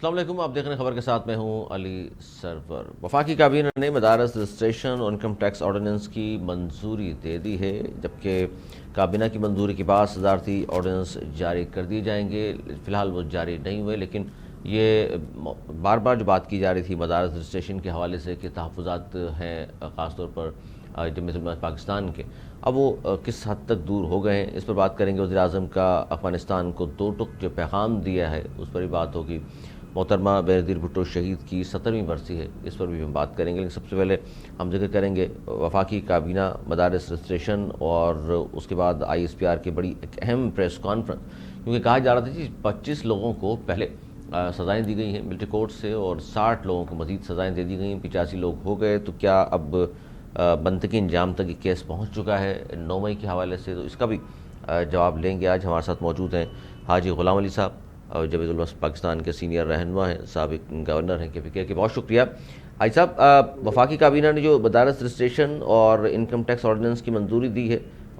السلام علیکم، آپ دیکھ رہے ہیں خبر کے ساتھ میں ہوں علی سرور۔ وفاقی کابینہ نے مدارس رجسٹریشن اور انکم ٹیکس آرڈیننس کی منظوری دے دی ہے، جبکہ کابینہ کی منظوری کے بعد صدارتی آرڈیننس جاری کر دیے جائیں گے۔ فی الحال وہ جاری نہیں ہوئے، لیکن یہ بار بار جو بات کی جا رہی تھی مدارس رجسٹریشن کے حوالے سے کہ تحفظات ہیں خاص طور پر جمہوریت ملت پاکستان کے، اب وہ کس حد تک دور ہو گئے ہیں، اس پر بات کریں گے۔ وزیر اعظم کا افغانستان کو 2 ٹک جو پیغام دیا ہے اس پر بھی بات ہوگی۔ محترمہ بینظیر بھٹو شہید کی 70ویں برسی ہے، اس پر بھی ہم بات کریں گے، لیکن سب سے پہلے ہم ذکر کریں گے وفاقی کابینہ مدارس رجسٹریشن اور اس کے بعد آئی ایس پی آر کی بڑی ایک اہم پریس کانفرنس، کیونکہ کہا جا رہا تھا کہ 25 لوگوں کو پہلے سزائیں دی گئی ہیں ملٹری کورٹ سے اور 60 لوگوں کو مزید سزائیں دے دی گئی ہیں، 85 لوگ ہو گئے، تو کیا اب منطقی انجام تک یہ کیس پہنچ چکا ہے 9 مئی کے حوالے سے؟ تو اس کا بھی جواب لیں گے۔ آج ہمارے ساتھ موجود ہیں حاجی غلام علی صاحب، جمہوریت ملت پاکستان کے سینئر رہنما ہیں، سابق گورنر ہیں KPK کے۔ بہت شکریہ حاجی صاحب۔ وفاقی کابینہ نے جو مدارس رجسٹریشن اور انکم ٹیکس آرڈیننس کی منظوری دی ہے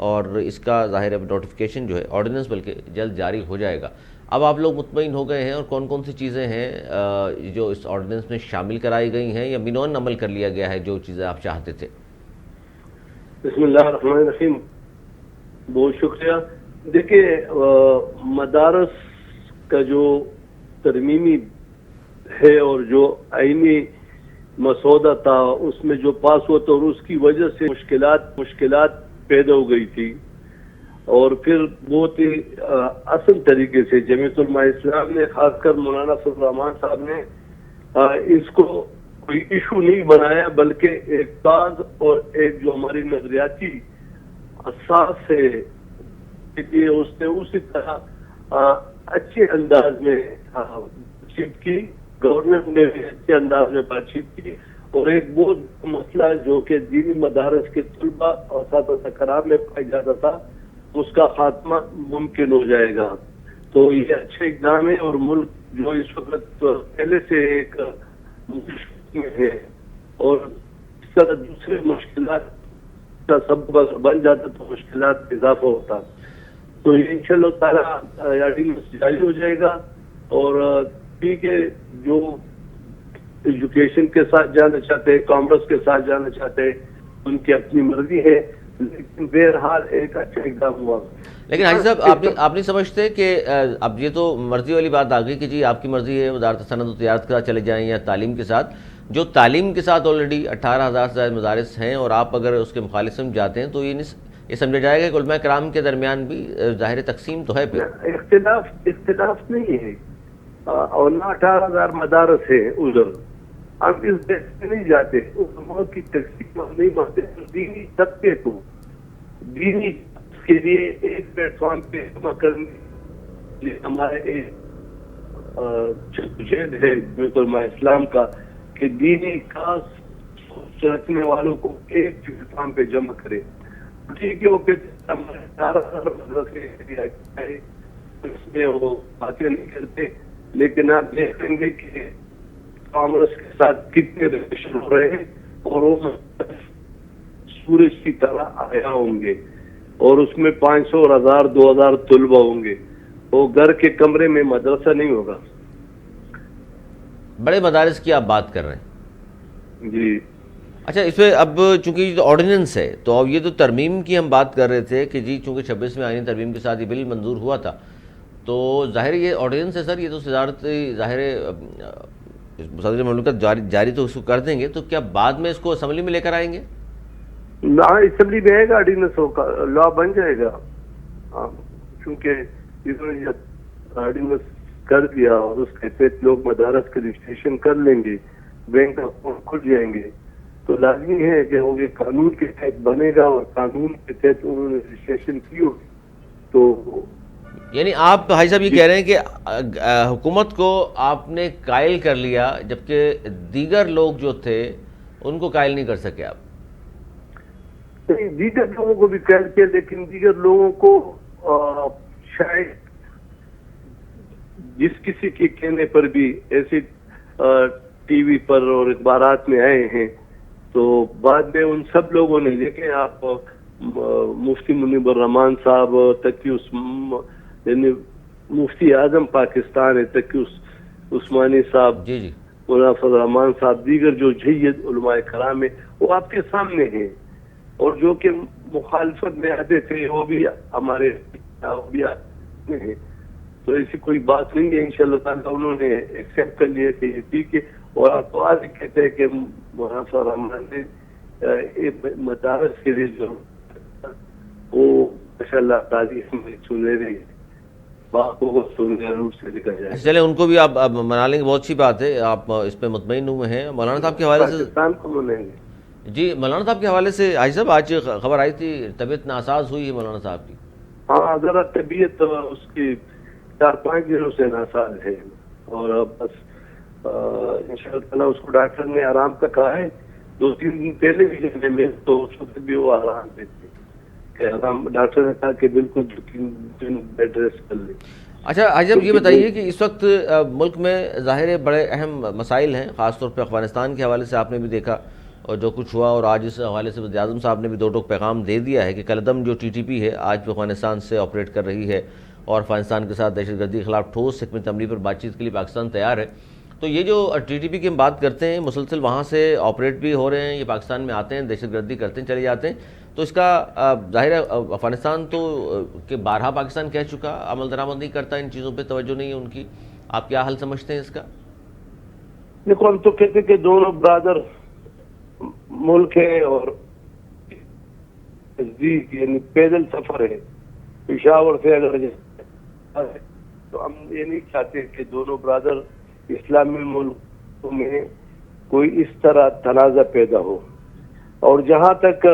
اور اس کا ظاہر ہے نوٹیفیکیشن جو ہے آرڈیننس بلکہ جلد جاری ہو جائے گا، اب آپ لوگ مطمئن ہو گئے ہیں؟ اور کون کون سی چیزیں ہیں جو اس آرڈیننس میں شامل کرائی گئی ہیں یا بنون عمل کر لیا گیا ہے جو چیزیں آپ چاہتے تھے؟ بسم اللہ الرحمن الرحیم، بہت شکریہ۔ دیکھیے، مدارس کا جو ترمیمی ہے اور جو آئینی مسودہ تھا اس میں جو پاس ہوا تو اس کی وجہ سے مشکلات پیدا ہو گئی تھی، اور پھر بہت ہی اصل طریقے سے جمعیت علماء اسلام نے، خاص کر مولانا فضل الرحمان صاحب نے اس کو کوئی ایشو نہیں بنایا، بلکہ ایک تاز اور ایک جو ہماری نظریاتی اساس ہے اس نے اسی طرح اچھے انداز میں بات چیت کی، گورنمنٹ نے بھی اچھے انداز میں بات چیت کی، اور ایک بہت مسئلہ جو کہ دینی مدارس کے طلباء اور اساتذہ کرام میں پایا جاتا تھا اس کا خاتمہ ممکن ہو جائے گا۔ تو یہ اچھے اقدام ہے، اور ملک جو اس وقت پہلے سے ایک مشکل میں ہے اور اس طرح دوسرے مشکلات کا سبب بن جاتا تو مشکلات میں اضافہ ہوتا، تو یہ انشاءاللہ تعالیٰ آرڈیننس جاری ہو جائے گا۔ اور ٹھیک ہے، جو ایجوکیشن کے ساتھ جانا چاہتے ہیں، کامرس کے ساتھ جانا چاہتے ہیں، ان کی اپنی مرضی ہے، لیکن بہرحال ایک اچھا اقدام ہوا۔ لیکن حاجی صاحب آپ نہیں سمجھتے کہ اب یہ تو مرضی والی بات آ گئی کہ جی آپ کی مرضی ہے وزارت صنعت و تجارت کے ساتھ چلے جائیں یا تعلیم کے ساتھ، جو تعلیم کے ساتھ آلریڈی 18,000 سے زائد مدارس ہیں، اور آپ اگر اس کے مخالف سمجھ جاتے ہیں تو یہ سمجھا جائے گا کہ علماء کرام کے درمیان بھی ظاہر تقسیم تو ہے۔ پھر اختلاف نہیں ہے، اور نہ 18,000 مدارس ہیں ادھر، ہم اس دیش میں نہیں جاتے، علماء کی تقسیم ہم نہیں مانتے، دینی طبقے کو دینی کے لیے ایک پلیٹ فارم پہ جمع کرنے ہمارے ایک جدوجہد ہے جمعیت علماء اسلام کا کہ دینی خاص رکھنے والوں کو ایک پلیٹ فارم پہ جمع کرے۔ ٹھیک ہے، وہ پھر ہمارے 18,000 مدرسے اس میں وہ باتیں نہیں کرتے، لیکن آپ دیکھیں گے کہ کامرس کے ساتھ کتنے ریلیشن ہو رہے ہیں، اور وہ سورج کی طرح آیا ہوں گے، اور اس میں 500 اور 1000 2000 طلبہ ہوں گے، وہ گھر کے کمرے میں مدرسہ نہیں ہوگا۔ بڑے مدارس کی آپ بات کر رہے ہیں جی اچھا، اس پہ اب چونکہ آرڈیننس ہے تو اب یہ تو ترمیم کی ہم بات کر رہے تھے کہ جی چونکہ 26ویں آئینی ترمیم کے ساتھ یہ بل منظور ہوا تھا، تو ظاہر یہ آرڈیننس ہے سر، یہ تو صدارت ظاہر صدر مملکت جاری تو اس کو کر دیں گے، تو کیا بعد میں اس کو اسمبلی میں لے کر آئیں گے؟ نہ، اسمبلی میں آئے گا، آرڈیننس ہوگا، لا بن جائے گا، چونکہ انہوں نے آرڈیننس کر دیا اور اس کے تحت لوگ مدارس کا رجسٹریشن کر لیں گے، بینک اکاؤنٹ کھل جائیں گے، تو لازمی ہے کہ وہ یہ قانون کے تحت بنے گا، اور قانون کے تحت انہوں نے رجسٹریشن کی ہوگی۔ تو یعنی آپ حاجی صاحب یہ کہہ رہے ہیں کہ حکومت کو آپ نے قائل کر لیا، جبکہ دیگر لوگ جو تھے ان کو قائل نہیں کر سکے آپ؟ دیگر لوگوں کو بھی قائل کیا، لیکن دیگر لوگوں کو شاید جس کسی کے کہنے پر بھی ایسے ٹی وی پر اور اخبارات میں آئے ہیں، تو بعد میں ان سب لوگوں نے دیکھیں، آپ مفتی منیب الرحمان صاحب تقی یعنی مفتی اعظم پاکستان ہے، تقی عثمانی صاحب, جی جی مولانا فضل الرحمان صاحب, دیگر جو جید علماء کرام ہیں وہ آپ کے سامنے ہیں, اور جو کہ مخالفت میں آتے تھے وہ بھی ہمارے ہیں. تو ایسی کوئی بات نہیں ہے, انشاءاللہ تعالیٰ انہوں نے ایکسیپٹ کر لیا کہ یہ ٹھیک ہے. اور آپ تو آج کہتے ہیں کہ مولانا فضل الرحمان نے مدارس کے لیے جو وہ ماشاءاللہ تاریخ میں سنہرے باتوں کو سنہرے روپ سے لکھا جائے. چلیں ان کو بھی آپ منا لیں گے, بہت اچھی بات ہے, آپ اس پہ مطمئن ہوئے ہیں. مولانا صاحب کے حوالے سے پاکستان کو منائیں گے. جی مولانا صاحب کے حوالے سے حاجی صاحب آج خبر آئی تھی طبیعت ناساز ہوئی ہے مولانا صاحب کی. ہاں ذرا طبیعت اس کی 4-5 دنوں سے ناساز ہے, اور بس انشاءاللہ تعالیٰ اس کو ڈاکٹر نے آرام کا کہا ہے. 2-3 دن پہلے بھی جب میں تو اس وقت بھی وہ آرام پہ تھے کہ آرام, ڈاکٹر نے کہا کہ بالکل 2-3 دن بیڈ ریسٹ کر لیں. اچھا حاجی صاحب یہ بتائیے کہ اس وقت ملک میں ظاہر بڑے اہم مسائل ہیں, خاص طور پہ افغانستان کے حوالے سے آپ نے بھی دیکھا اور جو کچھ ہوا, اور آج اس حوالے سے وزیر اعظم صاحب نے بھی 2 ٹوک پیغام دے دیا ہے کہ کالعدم جو TTP ہے آج بھی افغانستان سے آپریٹ کر رہی ہے اور افغانستان کے ساتھ دہشت گردی کے خلاف ٹھوس حکمت عملی پر بات چیت کے لیے پاکستان تیار ہے. تو یہ جو TTP کی ہم بات کرتے ہیں مسلسل وہاں سے آپریٹ بھی ہو رہے ہیں, یہ پاکستان میں آتے ہیں, دہشت گردی کرتے ہیں, چلے جاتے ہیں, تو اس کا ظاہر ہے افغانستان تو کہ بارہا پاکستان کہہ چکا عمل درآمد نہیں کرتا, ان چیزوں پہ توجہ نہیں ہے ان کی. آپ کیا حل سمجھتے ہیں اس کا؟ دیکھو ہم تو کہتے کہ دونوں برادر ملک ہے اور نزدیک یعنی پیدل سفر ہے. پشاور سے اگر تو ہم یہ نہیں چاہتے کہ دونوں برادر اسلامی ملکوں میں کوئی اس طرح تنازع پیدا ہو. اور جہاں تک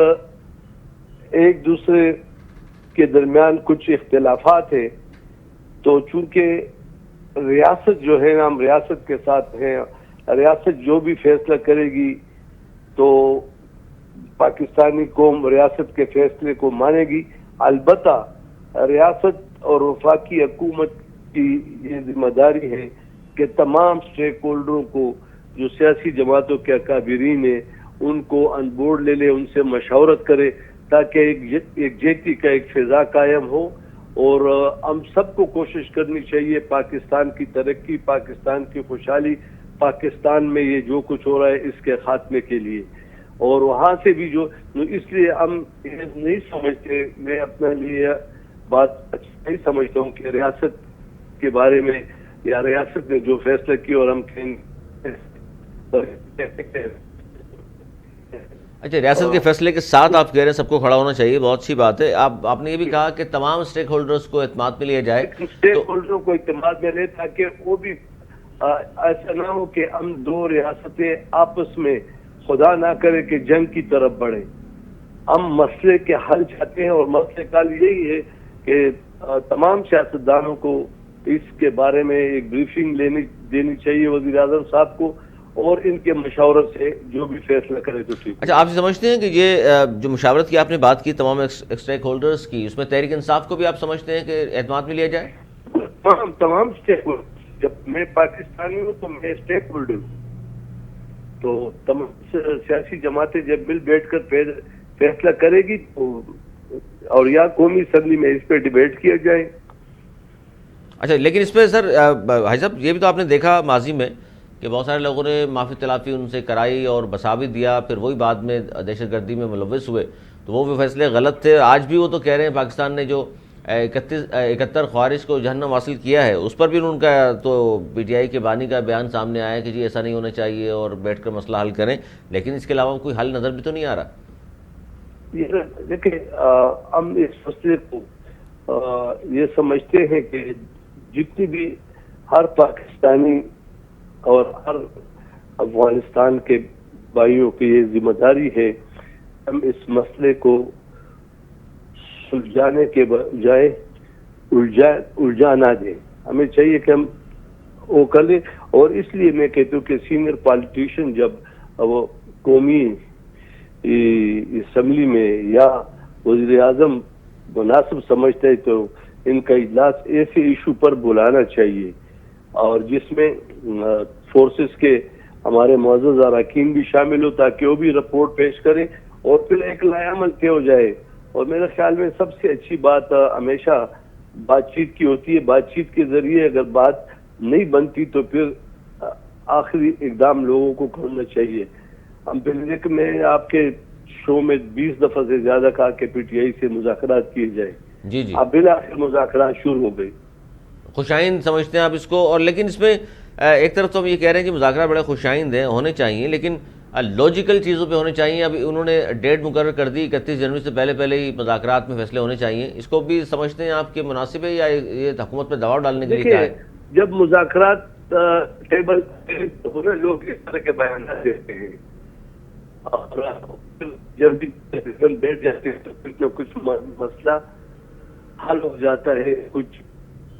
ایک دوسرے کے درمیان کچھ اختلافات ہیں تو چونکہ ریاست جو ہے ہم ریاست کے ساتھ ہیں, ریاست جو بھی فیصلہ کرے گی تو پاکستانی قوم ریاست کے فیصلے کو مانے گی. البتہ ریاست اور وفاقی حکومت کی یہ ذمہ داری ہے کہ تمام سٹیک ہولڈروں کو, جو سیاسی جماعتوں کے اکابرین ہیں, ان کو ان بورڈ لے لے, ان سے مشاورت کرے تاکہ ایک جیتی کا ایک فضا قائم ہو. اور ہم سب کو کوشش کرنی چاہیے پاکستان کی ترقی, پاکستان کی خوشحالی, پاکستان میں یہ جو کچھ ہو رہا ہے اس کے خاتمے کے لیے. اور وہاں سے بھی جو اس لیے ہم یہ نہیں سمجھتے, میں اپنے لیے بات نہیں سمجھتا ہوں کہ ریاست کے بارے میں یا ریاست نے جو فیصلہ کیا اور ہم اچھا ریاست کے فیصلے کے ساتھ آپ کہہ رہے ہیں سب کو کھڑا ہونا چاہیے, بہت اچھی بات ہے. آپ نے یہ بھی کہا کہ تمام اسٹیک ہولڈرز کو اعتماد میں لیا جائے, اسٹیک ہولڈروں کو اعتماد میں لے تاکہ وہ بھی ایسا نہ ہو کہ ہم دو ریاستیں آپس میں خدا نہ کرے کہ جنگ کی طرف بڑھیں. ہم مسئلے کے حل چاہتے ہیں اور مسئلے کا حل یہی ہے کہ تمام سیاستدانوں کو اس کے بارے میں ایک بریفنگ دینی چاہیے وزیر اعظم صاحب کو, اور ان کے مشاورت سے جو بھی فیصلہ کرے تو ٹھیک. اچھا آپ سمجھتے ہیں کہ یہ جو مشاورت کی آپ نے بات کی تمام اسٹیک ہولڈرز کی, اس میں تحریک انصاف کو بھی آپ سمجھتے ہیں کہ اعتماد میں لیا جائے؟ تمام اسٹیک ہولڈر, جب میں پاکستانی ہوں تو میں اسٹیک ہولڈر ہوں, تو تمام سیاسی جماعتیں جب مل بیٹھ کر فیصلہ کرے گی تو, اور یا قومی اسمبلی میں اس پہ ڈیبیٹ کیا جائے. اچھا لیکن اس پہ سر حاجی صاحب یہ بھی تو آپ نے دیکھا ماضی میں کہ بہت سارے لوگوں نے معافی تلافی ان سے کرائی اور بسا بھی دیا, پھر وہی بعد میں دہشت گردی میں ملوث ہوئے, تو وہ بھی فیصلے غلط تھے. آج بھی وہ تو کہہ رہے ہیں پاکستان نے جو 71 خوارج کو جہنم حاصل کیا ہے اس پر بھی ان کا تو PTI کے بانی کا بیان سامنے آیا کہ جی ایسا نہیں ہونا چاہیے اور بیٹھ کر مسئلہ حل کریں, لیکن اس کے علاوہ کوئی حل نظر بھی تو نہیں آ رہا. دیکھیں ہم اس مسئلے کو یہ سمجھتے ہیں کہ جتنی بھی ہر پاکستانی اور ہر افغانستان کے بھائیوں کی یہ ذمہ داری ہے, ہم اس مسئلے کو سلجھانے کے بجائے الجھا نہ دیں. ہمیں چاہیے کہ ہم وہ کر لیں, اور اس لیے میں کہتا ہوں کہ سینئر پالیٹیشین جب وہ قومی اسمبلی میں یا وزیر اعظم مناسب سمجھتا ہے تو ان کا اجلاس ایسے ایشو پر بلانا چاہیے, اور جس میں فورسز کے ہمارے معزز اراکین بھی شامل ہو تاکہ وہ بھی رپورٹ پیش کریں اور پھر ایک لائحہ عمل طے ہو جائے. اور میرے خیال میں سب سے اچھی بات ہمیشہ بات چیت کی ہوتی ہے. بات چیت کے ذریعے اگر بات نہیں بنتی تو پھر آخری اقدام لوگوں کو کرنا چاہیے. کہ میں آپ کے شو میں 20 دفعہ سے زیادہ کہا کہ پی ٹی آئی سے مذاکرات کیے جائے. جی جی اب بالآخر مذاکرات شروع ہو گئی. خوش آئند سمجھتے ہیں آپ اس کو. اور لیکن اس میں ایک طرف تو ہم یہ کہہ رہے ہیں کہ مذاکرات بڑے خوش آئند ہیں، ہونے چاہیے، لیکن لاجیکل چیزوں پہ ہونے چاہیے. ابھی انہوں نے ڈیٹ مقرر کر دی 31 جنوری سے پہلے ہی مذاکرات میں فیصلے ہونے چاہیے. اس کو بھی سمجھتے ہیں آپ کہ مناسب ہے، یا یہ حکومت پہ دباؤ ڈالنے کے لیے کیا ہے؟ جب مذاکرات ٹیبل پہ لوگ اس طرح کے بیانات دیتے ہیں اور جب بھی بیٹھ جاتے ہیں تو کچھ نہ کچھ مسئلہ حل ہو جاتا ہے. کچھ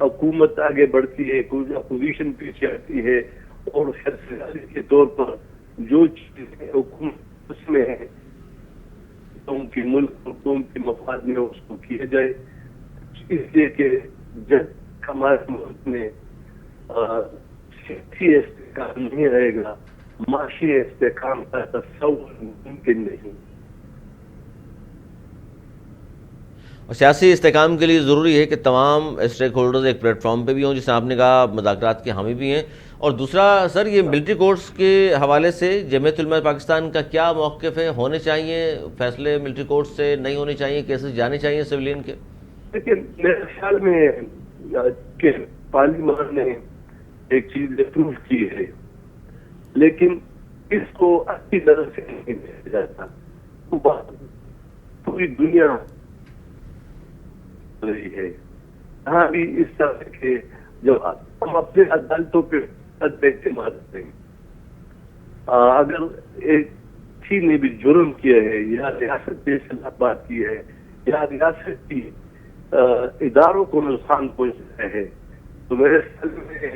حکومت آگے بڑھتی ہے، کچھ اپوزیشن پیچھے آتی ہے، اور فیصلے کے طور پر جو چیزیں حکومت اس میں ہے قوم کی ملک اور قوم کے مفاد میں اس کو کیا جائے. اس لیے کہ جب ہمارے ملک میں سیاسی استحکام نہیں رہے گا، معاشی استحکام کا تصور ممکن نہیں. اور سیاسی استحکام کے لیے ضروری ہے کہ تمام اسٹیک ہولڈرز ایک پلیٹ فارم پہ بھی ہوں، جسے آپ نے کہا مذاکرات کے حامی بھی ہیں. اور دوسرا سر، یہ ملٹری کورٹس کے حوالے سے جمعیت علماء پاکستان کا کیا موقف ہے؟ ہونے چاہیے فیصلے ملٹری کورٹس سے، نہیں ہونے چاہیے، کیسز جانے چاہیے سویلین کے؟ لیکن میرے خیال میں کہ پارلیمان نے ایک چیز اپروو کی ہے، لیکن اس کو اچھی طرح سے نہیں دیا جاتا. وہ بات پوری دنیا رہی ہے. یہاں بھی اس طرح کے جب ہم اپنے عدالتوں پہ اعتماد کریں، اگر ایک کسی نے بھی جرم کیا ہے یا ریاست کے خلاف بات کی ہے یا ریاست کی اداروں کو نقصان پہنچایا ہے، تو میرے خیال میں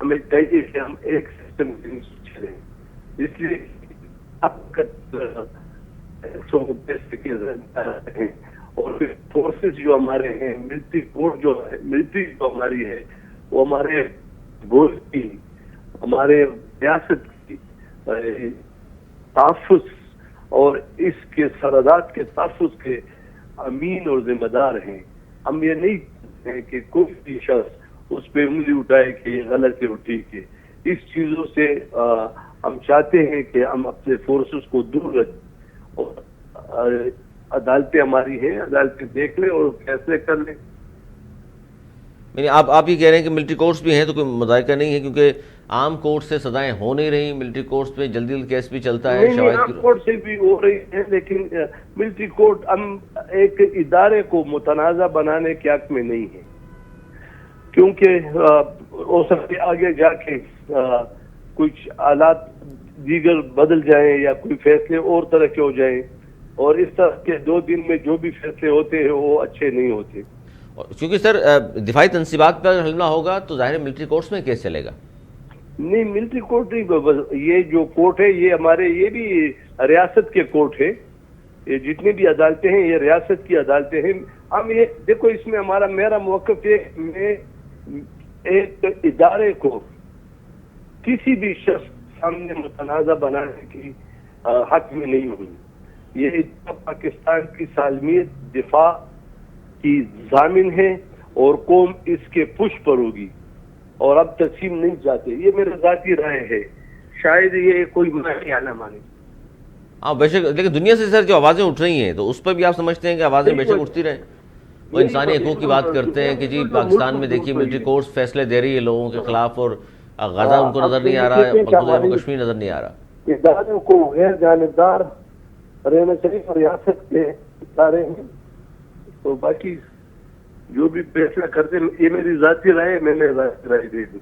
ہمیں چاہیے کہ ہم ایک سسٹم کے چلیں. اس لیے آپ ہیں اور فورسز جو ہمارے ہیں، ملٹری کورٹ جو ہے، ملٹری جو ہماری ہے، وہ ہمارے ملک کی، ہمارے ریاست کی تحفظ اور اس کے سرحدات کے تحفظ کے امین اور ذمہ دار ہیں. ہم یہ نہیں چاہتے ہیں کہ کوئی بھی شخص اس پہ انگلی اٹھائے کہ یہ غلط ہے اور ٹھیک ہے. اس چیزوں سے ہم چاہتے ہیں کہ ہم اپنے فورسز کو دور رکھیں اور عدالتیں ہماری ہیں، عدالتیں دیکھ لیں اور فیصلے کر لیں. یعنی آپ یہ کہہ رہے ہیں کہ ملٹری کورٹس بھی ہیں تو کوئی مذائقہ نہیں ہے، کیونکہ عام کورٹ سے سزائیں ہو نہیں رہی، ملٹری کورٹس پہ جلدی کیس بھی چلتا ہے. عام کورٹ سے بھی ہو رہی ہے، لیکن ملٹری کورٹ ہم ایک ادارے کو متنازع بنانے کے حق میں نہیں ہے، کیونکہ ہو سکتے آگے جا کے کچھ حالات دیگر بدل جائیں یا کوئی فیصلے اور طرح کے ہو جائیں، اور اس طرح کے 2 دن میں جو بھی فیصلے ہوتے ہیں وہ اچھے نہیں ہوتے. کیونکہ سر دفاعی تنصیبات پر اگر حملہ ہوگا تو ظاہر ملٹری کورٹس میں کیس چلے گا. نہیں، ملٹری کورٹ نہیں، یہ جو کورٹ ہے یہ ہمارے یہ بھی ریاست کے کورٹ ہے. یہ جتنی بھی عدالتیں ہیں یہ ریاست کی عدالتیں ہیں. ہم یہ دیکھو، اس میں میرا موقف ہے، میں ایک ادارے کو کسی بھی شخص سامنے متنازع بنانے کی حق میں نہیں ہوں. یہ پاکستان کی سالمیت دفاع کی ضامن ہے اور قوم اس کے پشت پر ہوگی، اور اب تقسیم نہیں چاہتے. یہ میرا ذاتی رائے ہے، شاید یہ کوئی معنی نہ مانے. ہاں بے شک، لیکن دنیا سے سر جو آوازیں اٹھ رہی ہیں تو اس پر بھی آپ سمجھتے ہیں کہ آوازیں بے شک اٹھتی رہیں. وہ انسانی حقوق کی بات کرتے ہیں کہ جی پاکستان میں دیکھیے ملٹری کورٹس فیصلے دے رہی ہے لوگوں کے خلاف، اور غزہ ان کو نظر نہیں آ رہا، مقبوضہ کشمیر نظر نہیں آ رہا. اداروں کو غیر جانبدار رہنا چاہیے، ریاست کے ادارے ہیں، تو باقی جو بھی فیصلہ کرتے ہیں، یہ میری ذاتی رائے، میں نے ذاتی رائے دے دی.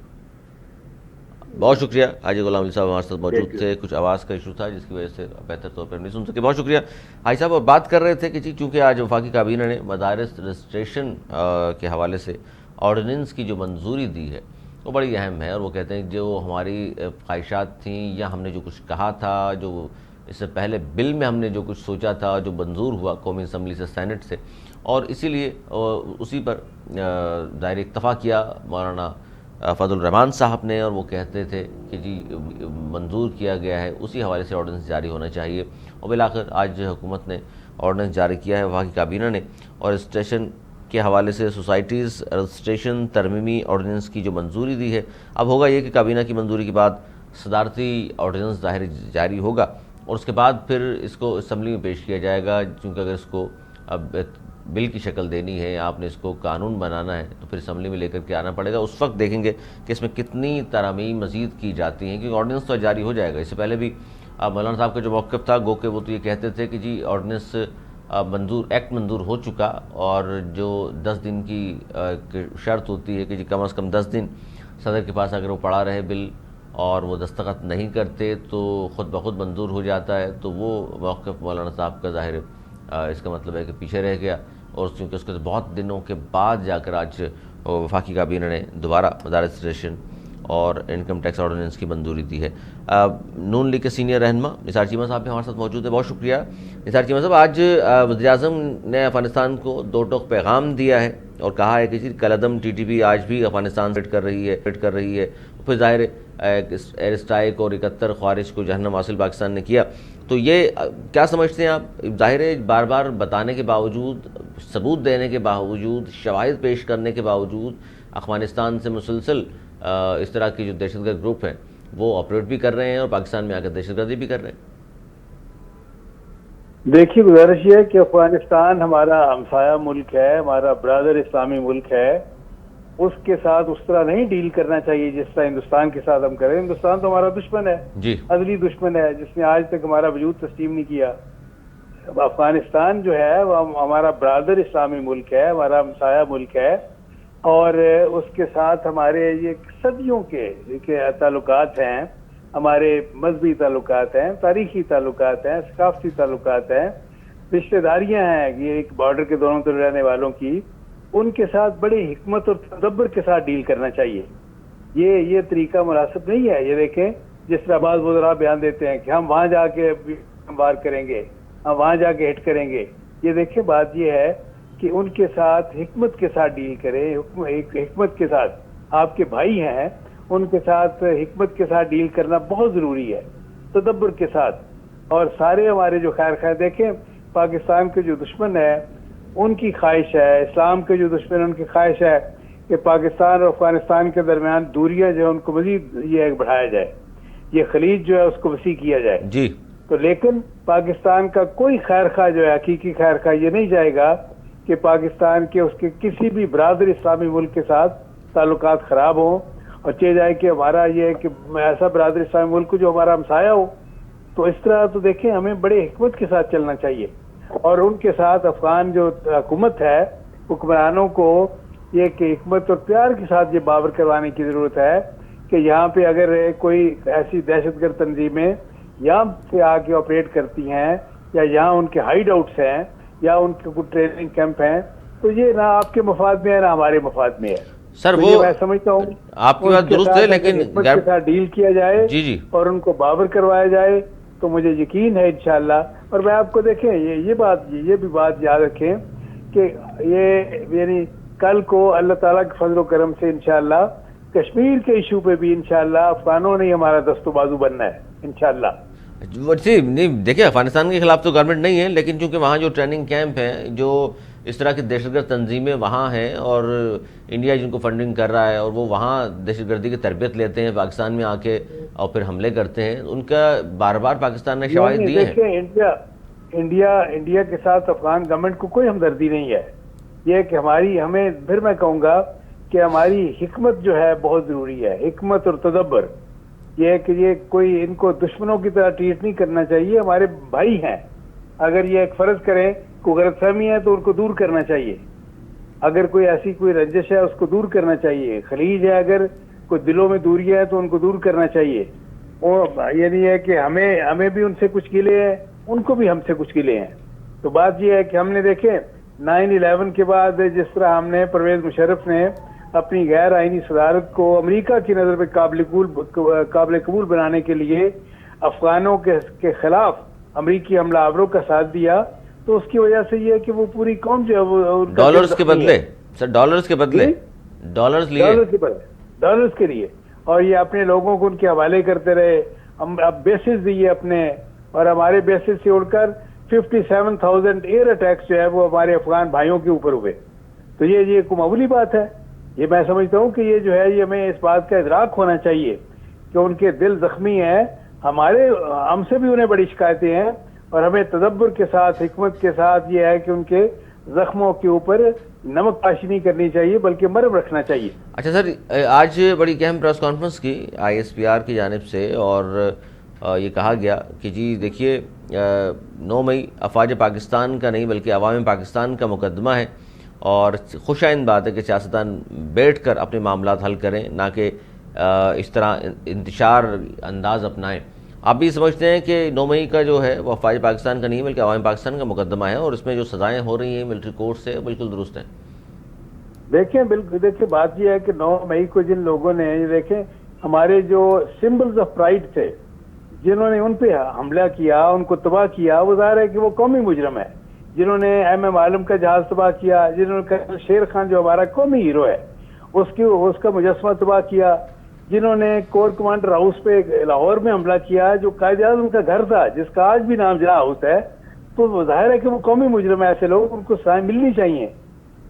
بہت شکریہ. حاجی غلام علی صاحب ہمارے ساتھ موجود تھے. کچھ آواز کا ایشو تھا جس کی وجہ سے بہتر طور پر نہیں سن سکے. بہت شکریہ حاجی صاحب. اور بات کر رہے تھے کہ جی چونکہ آج وفاقی کابینہ نے مدارس رجسٹریشن کے حوالے سے آرڈیننس کی جو منظوری دی ہے وہ بڑی اہم ہے، اور وہ کہتے ہیں جو ہماری خواہشات تھیں یا ہم نے جو کچھ کہا تھا، جو اس سے پہلے بل میں ہم نے جو کچھ سوچا تھا، جو منظور ہوا قومی اسمبلی سے، سینٹ سے، اور اسی لیے اسی پر ظاہر اکتفا کیا مولانا فضل الرحمان صاحب نے، اور وہ کہتے تھے کہ جی منظور کیا گیا ہے اسی حوالے سے آرڈیننس جاری ہونا چاہیے. اور بالآخر آج حکومت نے آرڈیننس جاری کیا ہے وفاقی کابینہ نے، اور رجسٹریشن کے حوالے سے سوسائٹیز رجسٹریشن ترمیمی آرڈیننس کی جو منظوری دی ہے، اب ہوگا یہ کہ کابینہ کی منظوری کے بعد صدارتی آرڈیننس ظاہر جاری ہوگا اور اس کے بعد پھر اس کو اسمبلی میں پیش کیا جائے گا، کیونکہ اگر اس کو اب بل کی شکل دینی ہے، آپ نے اس کو قانون بنانا ہے تو پھر اسمبلی میں لے کر کے آنا پڑے گا۔ اس وقت دیکھیں گے کہ اس میں کتنی ترامیم مزید کی جاتی ہیں، کیونکہ آرڈیننس تو جاری ہو جائے گا۔ اس سے پہلے بھی مولانا صاحب کا جو موقف تھا، گو کہ وہ تو یہ کہتے تھے کہ جی آرڈیننس ایکٹ منظور ہو چکا، اور جو 10 دن کی شرط ہوتی ہے کہ جی کم از کم 10 دن صدر کے پاس اگر وہ پڑا رہے بل اور وہ دستخط نہیں کرتے تو خود بخود منظور ہو جاتا ہے، تو وہ موقف مولانا صاحب کا ظاہر اس کا مطلب ہے کہ پیچھے رہ گیا، اور چونکہ اس کے بہت دنوں کے بعد جا کر آج وفاقی کابینہ نے دوبارہ مدارس رجسٹریشن اور انکم ٹیکس آرڈیننس کی منظوری دی ہے۔ نون لیگ کے سینئر رہنما نثار چیمہ صاحب بھی ہمارے ساتھ موجود ہیں، بہت شکریہ نثار چیمہ صاحب۔ آج وزیر اعظم نے افغانستان کو 2 ٹوک پیغام دیا ہے اور کہا ہے کہ جی کالعدم ٹی ٹی پی آج بھی افغانستان فٹ کر رہی ہے، پھر ظاہر ایئر اسٹرائک اور 71 خوارج کو جہنم حاصل پاکستان نے کیا، تو یہ کیا سمجھتے ہیں آپ؟ ظاہر ہے بار بار بتانے کے باوجود، ثبوت دینے کے باوجود، شواہد پیش کرنے کے باوجود افغانستان سے مسلسل اس طرح کی جو دہشت گرد گروپ ہیں وہ آپریٹ بھی کر رہے ہیں اور پاکستان میں آ کر دہشت گردی بھی کر رہے ہیں۔ دیکھیے گزارش یہ ہے کہ افغانستان ہمارا ہمسایہ ملک ہے، ہمارا برادر اسلامی ملک ہے، اس کے ساتھ اس طرح نہیں ڈیل کرنا چاہیے جس طرح ہندوستان کے ساتھ ہم کریں۔ ہندوستان تو ہمارا دشمن ہے، جی ازلی دشمن ہے، جس نے آج تک ہمارا وجود تسلیم نہیں کیا۔ افغانستان جو ہے وہ ہمارا برادر اسلامی ملک ہے، ہمارا ہمسایہ ملک ہے، اور اس کے ساتھ ہمارے یہ صدیوں کے تعلقات ہیں، ہمارے مذہبی تعلقات ہیں، تاریخی تعلقات ہیں، ثقافتی تعلقات ہیں، رشتہ داریاں ہیں یہ ایک بارڈر کے دونوں طرف رہنے والوں کی، ان کے ساتھ بڑی حکمت اور تدبر کے ساتھ ڈیل کرنا چاہیے۔ یہ طریقہ مناسب نہیں ہے۔ یہ دیکھیں جس طرح بعض وزراء بیان دیتے ہیں کہ ہم وہاں جا کے وار کریں گے، ہم وہاں جا کے ہٹ کریں گے۔ یہ دیکھیں بات یہ ہے کہ ان کے ساتھ حکمت کے ساتھ ڈیل کریں، حکمت کے ساتھ، آپ کے بھائی ہیں ان کے ساتھ حکمت کے ساتھ ڈیل کرنا بہت ضروری ہے، تدبر کے ساتھ۔ اور سارے ہمارے جو خیر خواہ، دیکھیں پاکستان کے جو دشمن ہے ان کی خواہش ہے، اسلام کے جو دشمن ہیں ان کی خواہش ہے کہ پاکستان اور افغانستان کے درمیان دوریاں جو ہے ان کو مزید یہ بڑھایا جائے، یہ خلیج جو ہے اس کو وسیع کیا جائے۔ جی تو لیکن پاکستان کا کوئی خیر خواہ جو ہے، حقیقی خیر خواہ یہ نہیں جائے گا کہ پاکستان کے اس کے کسی بھی برادر اسلامی ملک کے ساتھ تعلقات خراب ہوں، اور چاہے جائے کہ ہمارا یہ ہے کہ ایسا برادر اسلامی ملک جو ہمارا ہمسایہ ہو۔ تو اس طرح تو دیکھیں ہمیں بڑے حکمت کے ساتھ چلنا چاہیے، اور ان کے ساتھ افغان جو حکومت ہے، حکمرانوں کو یہ کہ حکمت اور پیار کے ساتھ یہ باور کروانے کی ضرورت ہے کہ یہاں پہ اگر کوئی ایسی دہشت گرد تنظیمیں یہاں سے آ کے آپریٹ کرتی ہیں، یا یہاں ان کے ہائیڈ آؤٹس ہیں، یا ان کے کوئی ٹریننگ کیمپ ہیں، تو یہ نہ آپ کے مفاد میں ہے نہ ہمارے مفاد میں ہے۔ سر تو وہ یہ میں سمجھتا ہوں آپ کی بات درست ہے، لیکن حکمت کے ساتھ ڈیل کیا جائے جی اور ان کو باور کروایا جائے تو مجھے یقین ہے انشاءاللہ۔ اور میں آپ کو دیکھیں یہ بھی بات یاد رکھیں کہ یہ یعنی کل کو اللہ تعالیٰ کے فضل و کرم سے انشاءاللہ کشمیر کے ایشو پہ بھی انشاءاللہ افغانوں نے ہمارا دست و بازو بننا ہے انشاءاللہ۔ جی نہیں، دیکھیں افغانستان کے خلاف تو گورنمنٹ نہیں ہے، لیکن چونکہ وہاں جو ٹریننگ کیمپ ہیں، جو اس طرح کی دہشت گرد تنظیمیں وہاں ہیں، اور انڈیا جن کو فنڈنگ کر رہا ہے، اور وہ وہاں دہشت گردی کی تربیت لیتے ہیں پاکستان میں آ کے اور پھر حملے کرتے ہیں، ان کا بار بار پاکستان نے شواہد دیے ہیں۔ دیکھیں انڈیا کے ساتھ افغان گورنمنٹ کو کوئی ہمدردی نہیں ہے، یہ کہ ہمیں پھر میں کہوں گا کہ ہماری حکمت جو ہے بہت ضروری ہے، حکمت اور تدبر۔ یہ ہے کہ یہ کوئی ان کو دشمنوں کی طرح ٹریٹ نہیں کرنا چاہیے، ہمارے بھائی ہیں۔ اگر یہ ایک فرض کریں کوئی غلط فہمی ہے تو ان کو دور کرنا چاہیے، اگر کوئی ایسی کوئی رنجش ہے اس کو دور کرنا چاہیے، خلیج ہے اگر کوئی دلوں میں دوری ہے تو ان کو دور کرنا چاہیے۔ اور یہ نہیں ہے کہ ہمیں بھی ان سے کچھ گلے ہیں، ان کو بھی ہم سے کچھ گلے ہیں۔ تو بات یہ ہے کہ ہم نے دیکھیں 9/11 کے بعد جس طرح ہم نے پرویز مشرف نے اپنی غیر آئینی صدارت کو امریکہ کی نظر میں قابل قبول بنانے کے لیے افغانوں کے خلاف امریکی حملہ آوروں کا ساتھ دیا، تو اس کی وجہ سے یہ ہے کہ وہ پوری قوم جو ہے وہ ڈالرز کے بدلے سر، ڈالرز کے بدلے ڈالرز کے لیے، اور یہ اپنے لوگوں کو ان کے حوالے کرتے رہے۔ ہم اب بیسز دیے اپنے، اور ہمارے بیسز سے اڑ کر 57,000 ایئر اٹیکس جو ہے وہ ہمارے افغان بھائیوں کے اوپر ہوئے۔ تو یہ کوئی معمولی بات ہے؟ یہ میں سمجھتا ہوں کہ یہ جو ہے یہ ہمیں اس بات کا ادراک ہونا چاہیے کہ ان کے دل زخمی ہیں، ہم سے بھی انہیں بڑی شکایتیں ہیں، اور ہمیں تدبر کے ساتھ، حکمت کے ساتھ یہ ہے کہ ان کے زخموں کے اوپر نمک پاشی نہیں کرنی چاہیے بلکہ مرہم رکھنا چاہیے۔ اچھا سر، آج بڑی اہم پریس کانفرنس کی ISPR کی جانب سے، اور یہ کہا گیا کہ جی دیکھیے 9 مئی افواج پاکستان کا نہیں بلکہ عوام پاکستان کا مقدمہ ہے، اور خوش آئند بات ہے کہ سیاستدان بیٹھ کر اپنے معاملات حل کریں، نہ کہ اس طرح انتشار انداز اپنائیں۔ آپ بھی سمجھتے ہیں کہ 9 مئی کا جو ہے وہ افواج پاکستان کا نہیں بلکہ عوام پاکستان کا مقدمہ ہے، اور اس میں جو سزائیں ہو رہی ہیں ملٹری کورٹ سے بالکل درست ہیں؟ دیکھیں بات یہ ہے کہ 9 مئی کو جن لوگوں نے، یہ دیکھیں ہمارے جو سمبلز آف پرائڈ تھے، جنہوں نے ان پہ حملہ کیا، ان کو تباہ کیا، وہ ظاہر ہے کہ وہ قومی مجرم ہے۔ جنہوں نے MM عالم کا جہاز تباہ کیا، جنہوں نے شیر خان جو ہمارا قومی ہیرو ہے اس کا مجسمہ تباہ کیا، جنہوں نے کور کمانڈر ہاؤس پہ لاہور میں حملہ کیا جو قائد اعظم کا گھر تھا، جس کا آج بھی نام جہاں ہاؤس ہے، تو ظاہر ہے کہ وہ قومی مجرم ہے۔ ایسے لوگ، ان کو سزائیں ملنی چاہیے۔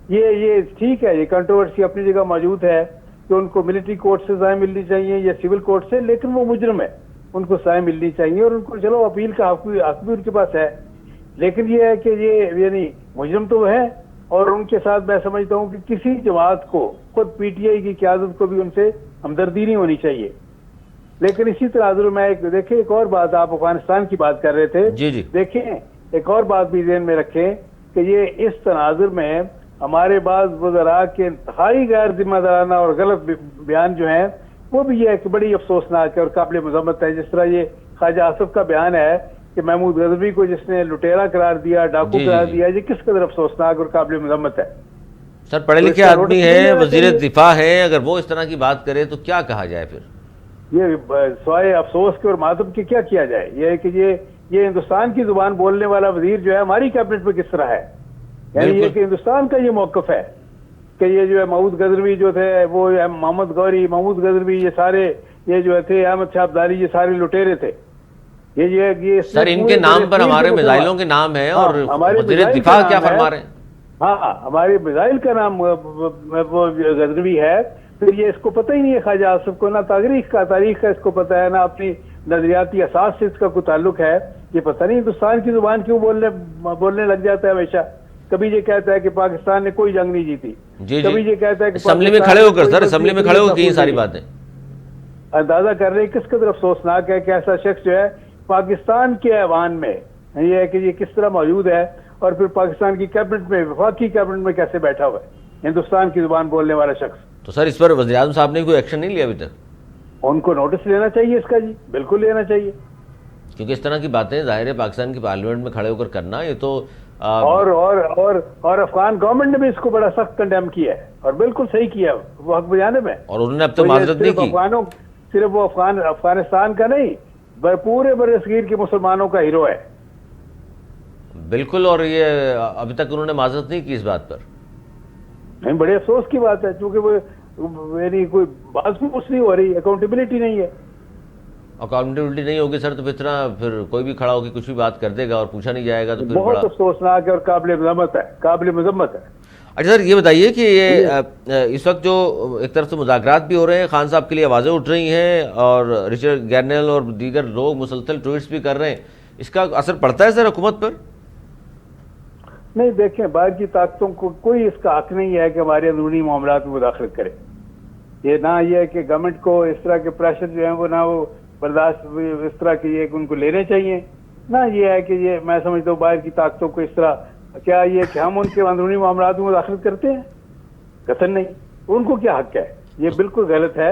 یہ ٹھیک ہے، یہ کنٹروورسی اپنی جگہ موجود ہے کہ ان کو ملٹری کورٹ سے سزائیں ملنی چاہیے یا سول کورٹ سے، لیکن وہ مجرم ہے، ان کو سزائیں ملنی چاہیے، اور ان کو چلو اپیل کا حق بھی ان کے پاس ہے۔ لیکن یہ ہے کہ یہ یعنی مجرم تو وہ ہے، اور ان کے ساتھ میں سمجھتا ہوں کہ کسی جماعت کو، خود PTI کی قیادت کو بھی ان سے ہمدردی نہیں ہونی چاہیے۔ لیکن اسی تناظر میں دیکھیں ایک اور بات، آپ افغانستان کی بات کر رہے تھے، جی دیکھیں ایک اور بات بھی ذہن میں رکھیں کہ یہ اس تناظر میں ہمارے بعض وزراء کے انتہائی غیر ذمہ دارانہ اور غلط بیان جو ہیں، وہ بھی یہ ہے کہ بڑی افسوسناک ہے اور قابل مذمت ہے۔ جس طرح یہ خواجہ آصف کا بیان ہے کہ محمود غزنوی کو جس نے لٹیرا قرار دیا، ڈاکو قرار دیا، یہ کس قدر افسوسناک اور قابل مذمت ہے۔ سر پڑھے لکھے آدمی ہے، وزیر دفاع ہے، اگر وہ اس طرح کی بات کرے تو کیا کہا جائے پھر؟ یہ سوائے افسوس کے اور ماتم کے کیا کیا جائے؟ یہ ہے کہ یہ ہندوستان کی زبان بولنے والا وزیر جو ہے ہماری کیبنٹ میں کس طرح ہے؟ یعنی یہ کہ ہندوستان کا یہ موقف ہے کہ یہ جو ہے محمود غزنوی جو تھے، وہ محمد غوری، محمود غزنوی، یہ سارے یہ جو تھے احمد شاہ ابدالی، یہ سارے لٹیرے تھے۔ یہ سر ان کے نام پر ہمارے میزائلوں کے نام ہیں، اور وزیر دفاع کیا فرما رہے ہیں؟ ہاں، ہمارے میزائل کا نام وہ غزنوی ہے۔ پھر یہ اس کو پتہ ہی نہیں ہے خواجہ آصف کو، نہ تاریخ کا اس کو پتہ ہے، نہ اپنی نظریاتی اساس سے اس کا کوئی تعلق ہے۔ یہ پتہ نہیں ہندوستان کی زبان کیوں بولنے لگ جاتا ہے ہمیشہ۔ کبھی یہ کہتا ہے کہ پاکستان نے کوئی جنگ نہیں جیتی، کبھی یہ کہتا ہے کہ اسمبلی میں کھڑے ہو کر، سر اسمبلی میں کھڑے ہو کے یہ ساری باتیں اندازہ کر رہے ہیں کس قدر افسوسناک ہے کہ ایسا شخص جو ہے پاکستان کے ایوان میں، یہ ہے کہ یہ کس طرح موجود ہے، اور پھر پاکستان کی کیبنٹ میں، وفاقی کیبنٹ میں کیسے بیٹھا ہوا ہے ہندوستان کی زبان بولنے والا شخص۔ تو سر اس پر وزیر اعظم صاحب نے کوئی ایکشن نہیں لیا ابھی تک؟ ان کو نوٹس لینا چاہیے اس کا، جی بالکل لینا چاہیے، کیونکہ اس طرح کی باتیں ظاہر ہے پاکستان کی پارلیمنٹ میں کھڑے ہو کر کرنا، یہ تو اور افغان گورنمنٹ نے بھی اس کو بڑا سخت کنڈیم کیا ہے، اور بالکل صحیح کیا، وہ حق بجانب ہے، اور انہوں نے اب تک معذرت نہیں کی۔ صرف وہ افغانستان کا نہیں، پورے بر صغیر کے مسلمانوں کا ہیرو ہے۔ بالکل، اور یہ ابھی تک انہوں نے معذرت نہیں کی اس بات پر۔ نہیں، بڑے افسوس کی بات ہے، چونکہ وہ یعنی کوئی بات بھی کچھ نہیں ہو رہی، اکاؤنٹیبلٹی نہیں ہے۔ اکاؤنٹیبلٹی نہیں ہوگی سر تو پھر کوئی بھی کھڑا ہو کے کچھ بھی بات کر دے گا اور پوچھا نہیں جائے گا تو پھر بہت افسوسناک ہے اور قابل مذمت ہے۔ اچھا سر یہ بتائیے کہ یہ اس وقت جو ایک طرف سے مذاکرات بھی ہو رہے ہیں، خان صاحب کے لیے آوازیں اٹھ رہی ہیں، اور رچرڈ گرنل اور دیگر لوگ مسلسل ٹویٹس بھی کر رہے ہیں، اس کا اثر پڑتا ہے سر حکومت پر؟ نہیں، دیکھیں باہر کی طاقتوں کو کوئی اس کا حق نہیں ہے کہ ہمارے اندرونی معاملات میں مداخلت کرے۔ یہ نہ یہ ہے کہ گورنمنٹ کو اس طرح کے پریشر جو ہیں وہ نہ وہ برداشت اس طرح کے یہ کہ ان کو لینے چاہیے، نہ یہ ہے کہ یہ میں سمجھتا ہوں باہر کی طاقتوں کو اس طرح، کیا یہ کہ ہم ان کے اندرونی معاملات میں مداخلت کرتے ہیں؟ قطعاً نہیں، ان کو کیا حق ہے، یہ بالکل غلط ہے۔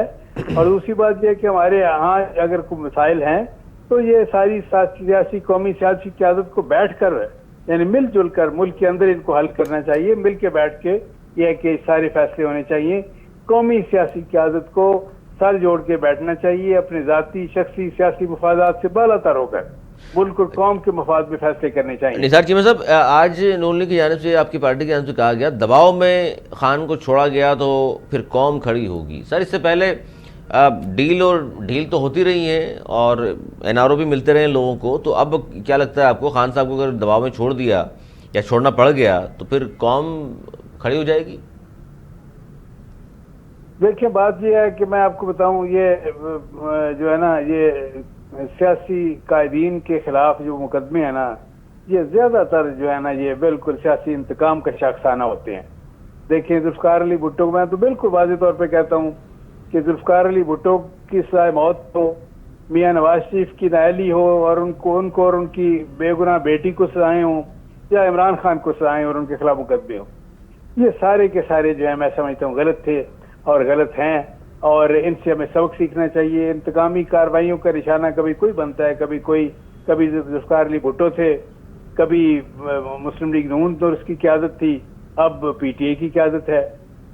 اور دوسری بات یہ کہ ہمارے یہاں اگر کوئی مسائل ہیں تو یہ ساری سیاسی قومی سیاسی قیادت کو بیٹھ کر یعنی مل جل کر ملک کے اندر ان کو حل کرنا چاہیے، مل کے بیٹھ کے یہ ہے کہ سارے فیصلے ہونے چاہیے۔ قومی سیاسی قیادت کو سر جوڑ کے بیٹھنا چاہیے، اپنے ذاتی شخصی سیاسی مفادات سے بالا تر ہو کر ملک اور قوم کے مفاد میں فیصلے کرنے چاہیے۔ نثار چیمہ صاحب، آج نون لیگ کی جانب سے، آپ کی پارٹی کی جانب سے کہا گیا دباؤ میں خان کو چھوڑا گیا تو پھر قوم کھڑی ہوگی۔ سر اس سے پہلے ڈیل تو ہوتی رہی ہیں اور NRO بھی ملتے رہے لوگوں کو، تو اب کیا لگتا ہے آپ کو خان صاحب کو اگر دباؤ میں چھوڑ دیا یا چھوڑنا پڑ گیا تو پھر قوم کھڑی ہو جائے گی؟ دیکھیں بات یہ ہے کہ میں آپ کو بتاؤں، یہ جو ہے نا یہ سیاسی قائدین کے خلاف جو مقدمے ہیں نا، یہ زیادہ تر جو ہے نا یہ بالکل سیاسی انتقام کا شاخسانہ ہوتے ہیں. دیکھیں ذوالفقار علی بھٹو کو میں تو بالکل واضح طور پہ کہتا ہوں کہ ذوالفقار علی بھٹو کی سزائے موت ہو، میاں نواز شریف کی نااہلی ہو اور ان کو اور ان کی بے گناہ بیٹی کو سزائیں ہوں، یا عمران خان کو سزائیں اور ان کے خلاف مقدمے ہوں، یہ سارے کے سارے جو ہے میں سمجھتا ہوں غلط تھے اور غلط ہیں، اور ان سے ہمیں سبق سیکھنا چاہیے. انتقامی کارروائیوں کا نشانہ کبھی کوئی بنتا ہے، کبھی کوئی. کبھی ذوالفقار علی بھٹو تھے، کبھی مسلم لیگ نون تو اس کی قیادت تھی، اب پی ٹی آئی کی قیادت ہے.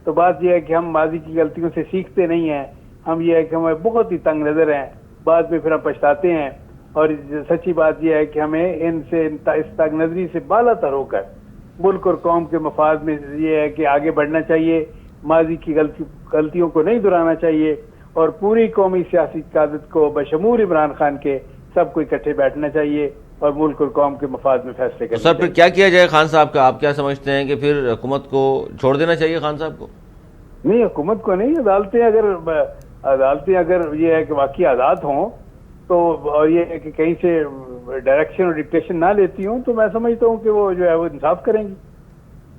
تو بات یہ ہے کہ ہم ماضی کی غلطیوں سے سیکھتے نہیں ہیں. ہم یہ ہے کہ ہمیں بہت ہی تنگ نظر ہیں، بعد میں پھر ہم پچھتاتے ہیں. اور سچی بات یہ ہے کہ ہمیں ان سے اس تنگ نظری سے بالا تر ہو کر ملک اور قوم کے مفاد میں یہ ہے کہ آگے بڑھنا چاہیے. ماضی کی غلطیوں کو نہیں دہرانا چاہیے، اور پوری قومی سیاسی قیادت کو بشمول عمران خان کے سب کو اکٹھے بیٹھنا چاہیے اور ملک اور قوم کے مفاد میں فیصلے کرنے. سر پھر کیا کیا جائے خان صاحب کا؟ آپ کیا سمجھتے ہیں کہ پھر حکومت کو چھوڑ دینا چاہیے خان صاحب کو؟ نہیں، حکومت کو نہیں، عدالتیں اگر یہ ہے کہ واقعی آزاد ہوں تو، اور یہ ہے کہ کہیں سے ڈائریکشن اور ڈکٹیشن نہ لیتی ہوں، تو میں سمجھتا ہوں کہ وہ جو ہے وہ انصاف کریں گی.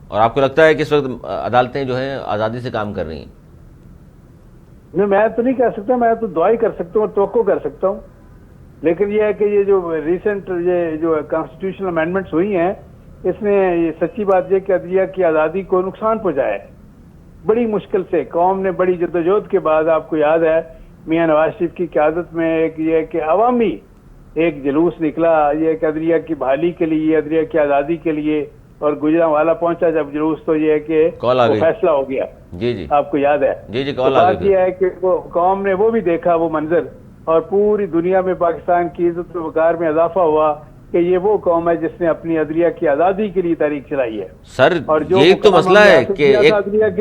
اور آپ کو لگتا ہے کہ اس وقت عدالتیں جو ہیں آزادی سے کام کر رہی ہیں؟ نہیں، میں تو نہیں کہہ سکتا، میں تو دعائی کر سکتا ہوں اور توقع کر سکتا ہوں. لیکن یہ ہے کہ یہ جو ریسنٹ یہ جو کانسٹیٹیوشنل امینڈمنٹس ہوئی ہیں، اس نے یہ سچی بات یہ کہ عدلیہ کی آزادی کو نقصان پہنچایا ہے. بڑی مشکل سے قوم نے بڑی جدوجہد کے بعد، آپ کو یاد ہے میاں نواز شریف کی قیادت میں ایک یہ کہ عوامی ایک جلوس نکلا، یہ کہ عدلیہ کی بحالی کے لیے، عدلیہ کی آزادی کے لیے، اور گجرانوالا پہنچا جب جلوس تو یہ کہ وہ فیصلہ ہو گیا. جی آپ کو یاد ہے؟ جی بات یہ ہے کہ وہ قوم نے وہ بھی دیکھا وہ منظر، اور پوری دنیا میں پاکستان کی عزت و وقار میں اضافہ ہوا کہ یہ وہ قوم ہے جس نے اپنی عدلیہ کی آزادی کے لیے تاریخ چلائی ہے. سر یہی تو مسئلہ ہے کہ